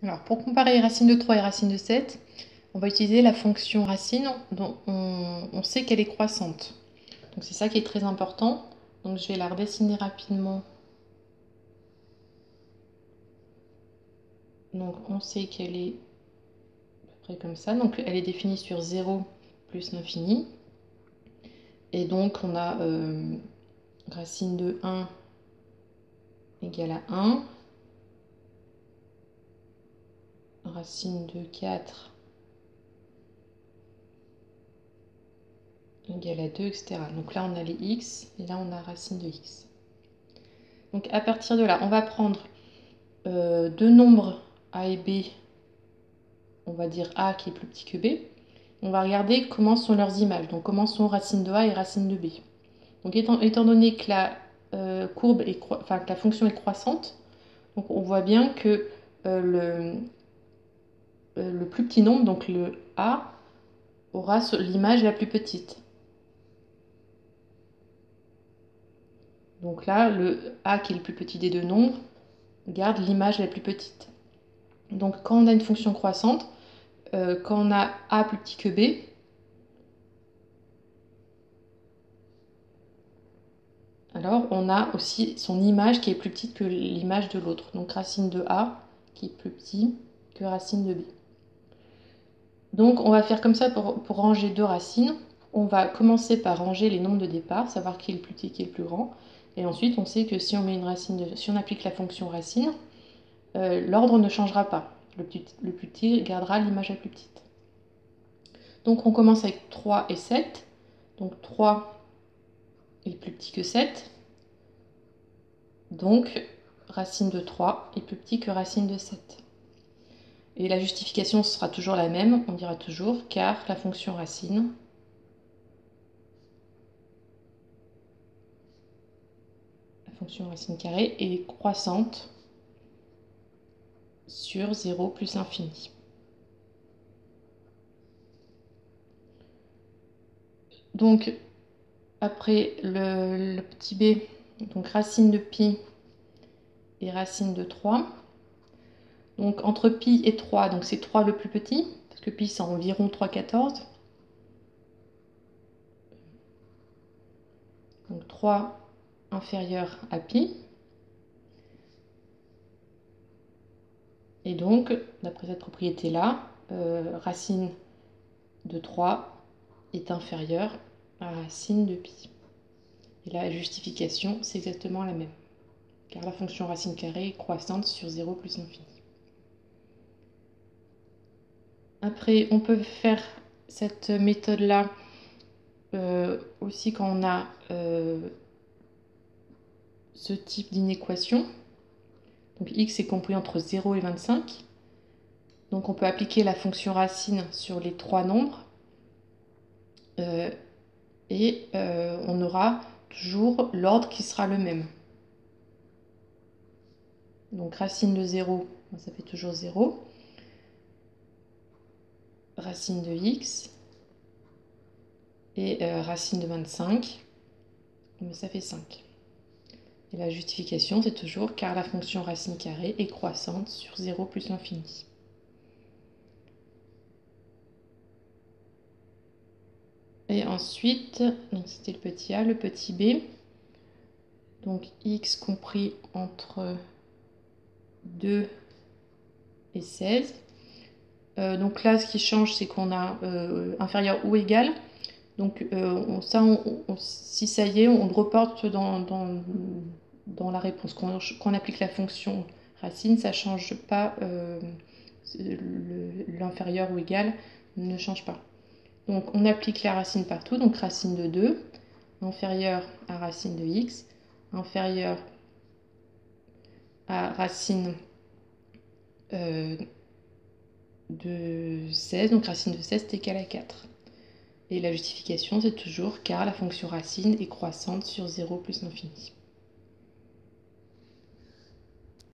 Alors, pour comparer racine de 3 et racine de 7, on va utiliser la fonction racine dont on sait qu'elle est croissante. Donc c'est ça qui est très important. Donc je vais la redessiner rapidement. Donc on sait qu'elle est à peu près comme ça. Donc elle est définie sur 0 plus l'infini. Et donc on a racine de 1 égale à 1. Racine de 4 égale à 2, etc. Donc là on a les x et là on a racine de x. Donc à partir de là, on va prendre deux nombres a et b, on va dire a qui est plus petit que b. On va regarder comment sont leurs images, donc comment sont racine de a et racine de b. Donc étant donné que la courbe est que la fonction est croissante, donc on voit bien que le plus petit nombre, donc le a, aura l'image la plus petite. Donc là, le a qui est le plus petit des deux nombres garde l'image la plus petite. Donc quand on a une fonction croissante, quand on a a plus petit que b, alors on a aussi son image qui est plus petite que l'image de l'autre. Donc racine de a qui est plus petit que racine de b. Donc on va faire comme ça pour ranger deux racines. On va commencer par ranger les nombres de départ, savoir qui est le plus petit, qui est le plus grand. Et ensuite on sait que si on met une racine si on applique la fonction racine, l'ordre ne changera pas. Le plus petit gardera l'image la plus petite. Donc on commence avec 3 et 7. Donc 3 est plus petit que 7. Donc racine de 3 est plus petit que racine de 7. Et la justification sera toujours la même, on dira toujours car la fonction racine carrée est croissante sur 0 plus l'infini. Donc après le petit b, donc racine de pi et racine de 3. Donc entre pi et 3, donc c'est 3 le plus petit, parce que pi c'est environ 3,14. Donc 3 inférieur à pi. Et donc, d'après cette propriété-là, racine de 3 est inférieure à racine de pi. Et la justification, c'est exactement la même, car la fonction racine carrée est croissante sur 0 plus l'infini. Après, on peut faire cette méthode-là aussi quand on a ce type d'inéquation. Donc x est compris entre 0 et 25. Donc on peut appliquer la fonction racine sur les trois nombres. Et on aura toujours l'ordre qui sera le même. Donc racine de 0, ça fait toujours 0. Racine de x. Et racine de 25, ça fait 5. Et la justification, c'est toujours car la fonction racine carrée est croissante sur 0 plus l'infini. Et ensuite, c'était le petit a, le petit b. Donc x compris entre 2 et 16. Donc là, ce qui change, c'est qu'on a inférieur ou égal. Donc si ça y est, on le reporte dans la réponse. Quand on applique la fonction racine, ça ne change pas, l'inférieur ou égal ne change pas. Donc on applique la racine partout, donc racine de 2, inférieure à racine de x, inférieure à racine de 16, donc racine de 16 est égale à 4. Et la justification, c'est toujours car la fonction racine est croissante sur 0 plus l'infini.